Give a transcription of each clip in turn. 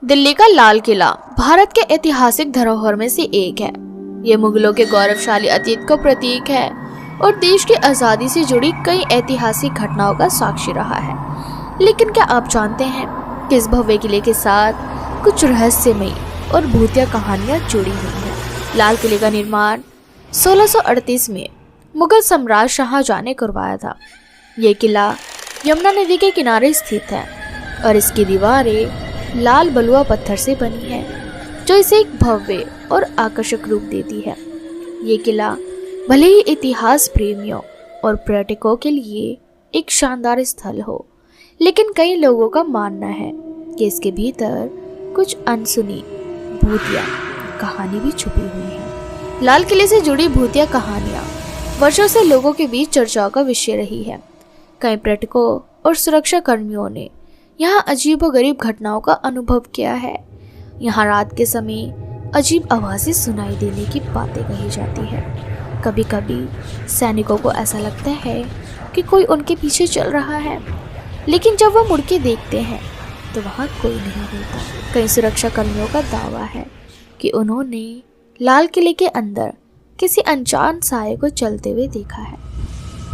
दिल्ली का लाल किला भारत के ऐतिहासिक धरोहर में से एक है। ये मुगलों के गौरवशाली अतीत का प्रतीक है और देश की आज़ादी से जुड़ी कई ऐतिहासिक घटनाओं का साक्षी रहा है। लेकिन क्या आप जानते हैं कि इस भव्य किले के साथ कुछ रहस्यमयी और भूतिया कहानियां जुड़ी हुई हैं। लाल किले का निर्माण 1638 में मुगल सम्राट शाहजहां ने करवाया था। ये किला यमुना नदी के किनारे स्थित है और इसकी दीवारें लाल बलुआ पत्थर से बनी है, जो इसे एक भव्य और आकर्षक रूप देती है। ये किला भले ही इतिहास प्रेमियों और पर्यटकों के लिए एक शानदार स्थल हो, लेकिन कई लोगों का मानना है कि इसके भीतर कुछ अनसुनी भूतिया कहानी भी छुपी हुई है। लाल किले से जुड़ी भूतिया कहानियां वर्षों से लोगों के बीच चर्चाओं का विषय रही है। कई पर्यटकों और सुरक्षा कर्मियों ने यहाँ अजीबोगरीब घटनाओं का अनुभव किया है। यहाँ रात के समय अजीब आवाज़ें सुनाई देने की बातें कही जाती है। कभी कभी सैनिकों को ऐसा लगता है कि कोई उनके पीछे चल रहा है, लेकिन जब वो मुड़ के देखते हैं तो वहाँ कोई नहीं होता। कई सुरक्षा कर्मियों का दावा है कि उन्होंने लाल किले के अंदर किसी अनजान साये को चलते हुए देखा है।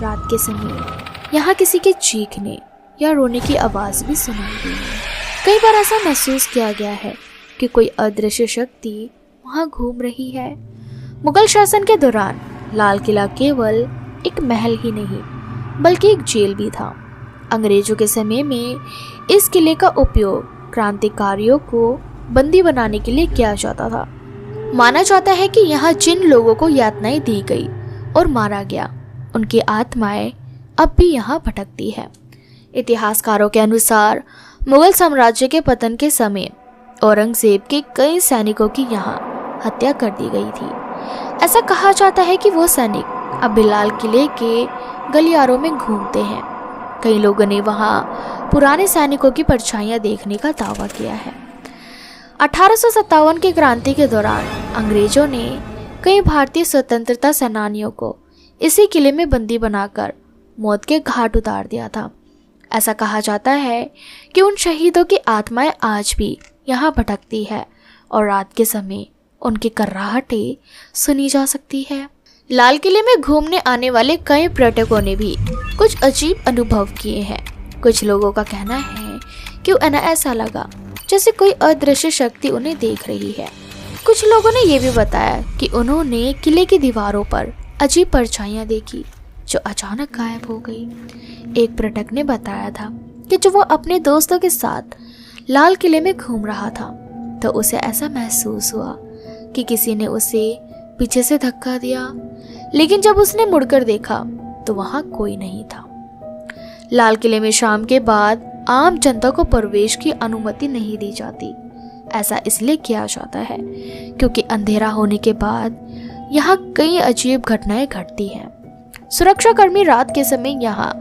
रात के समय यहाँ किसी के चीखने या रोने की आवाज़ भी सुनाई दी है। कई बार ऐसा महसूस किया गया है कि कोई अदृश्य शक्ति वहाँ घूम रही है। मुगल शासन के दौरान लाल किला केवल एक महल ही नहीं बल्कि एक जेल भी था। अंग्रेजों के समय में इस किले का उपयोग क्रांतिकारियों को बंदी बनाने के लिए किया जाता था। माना जाता है कि यहाँ जिन लोगों को यातनाएं दी गई और मारा गया, उनकी आत्माएं अब भी यहाँ भटकती है। इतिहासकारों के अनुसार मुगल साम्राज्य के पतन के समय औरंगजेब के कई सैनिकों की यहाँ हत्या कर दी गई थी। ऐसा कहा जाता है कि वो सैनिक अब भी लाल किले के गलियारों में घूमते हैं। कई लोगों ने वहाँ पुराने सैनिकों की परछाइयाँ देखने का दावा किया है। 1857 की क्रांति के दौरान अंग्रेजों ने कई भारतीय स्वतंत्रता सेनानियों को इसी किले में बंदी बनाकर मौत के घाट उतार दिया था। ऐसा कहा जाता है कि उन शहीदों की आत्माएं आज भी यहाँ भटकती है और रात के समय उनकी कर्राहटें सुनी जा सकती है। लाल किले में घूमने आने वाले कई पर्यटकों ने भी कुछ अजीब अनुभव किए हैं। कुछ लोगों का कहना है कि उन्हें ऐसा लगा जैसे कोई अदृश्य शक्ति उन्हें देख रही है। कुछ लोगों ने यह भी बताया कि उन्होंने किले की दीवारों पर अजीब परछाइयाँ देखी जो अचानक गायब हो गई। एक पर्यटक ने बताया था कि जब वो अपने दोस्तों के साथ लाल किले में घूम रहा था तो उसे ऐसा महसूस हुआ कि किसी ने उसे पीछे से धक्का दिया, लेकिन जब उसने मुड़कर देखा तो वहाँ कोई नहीं था। लाल किले में शाम के बाद आम जनता को प्रवेश की अनुमति नहीं दी जाती। ऐसा इसलिए किया जाता है क्योंकि अंधेरा होने के बाद यहाँ कई अजीब घटनाएं घटती हैं। सुरक्षा कर्मी रात के समय यहाँ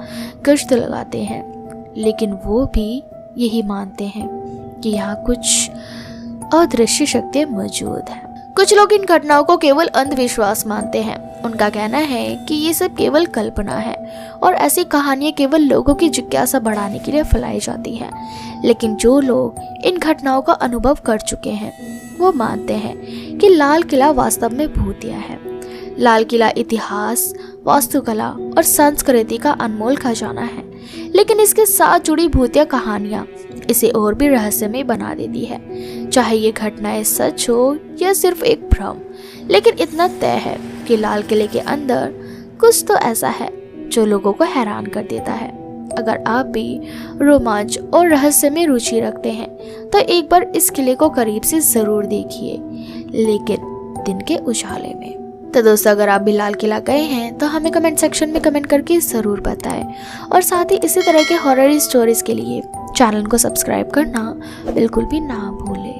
गश्त लगाते हैं, लेकिन वो भी यही मानते हैं कि यहाँ कुछ अदृश्य शक्तियाँ मौजूद हैं। कुछ लोग इन घटनाओं को केवल अंधविश्वास मानते हैं। उनका कहना है कि ये सब केवल कल्पना है और ऐसी कहानियाँ केवल लोगों की जिज्ञासा बढ़ाने के लिए फैलाई जाती हैं। लेकिन जो लोग इन घटनाओं का अनुभव कर चुके हैं वो मानते हैं कि लाल किला वास्तव में भूतिया है। लाल किला इतिहास, वास्तुकला और संस्कृति का अनमोल खजाना है, लेकिन इसके साथ जुड़ी भूतिया कहानियाँ इसे और भी रहस्यमय बना देती है। चाहे ये घटनाएं सच हो या सिर्फ एक भ्रम, लेकिन इतना तय है कि लाल किले के अंदर कुछ तो ऐसा है जो लोगों को हैरान कर देता है। अगर आप भी रोमांच और रहस्य में रुचि रखते हैं तो एक बार इस किले को करीब से जरूर देखिए, लेकिन दिन के उजाले में। तो दोस्तों, अगर आप भी लाल किला गए हैं तो हमें कमेंट सेक्शन में कमेंट करके ज़रूर बताएं और साथ ही इसी तरह के हॉरर स्टोरीज के लिए चैनल को सब्सक्राइब करना बिल्कुल भी ना भूलें।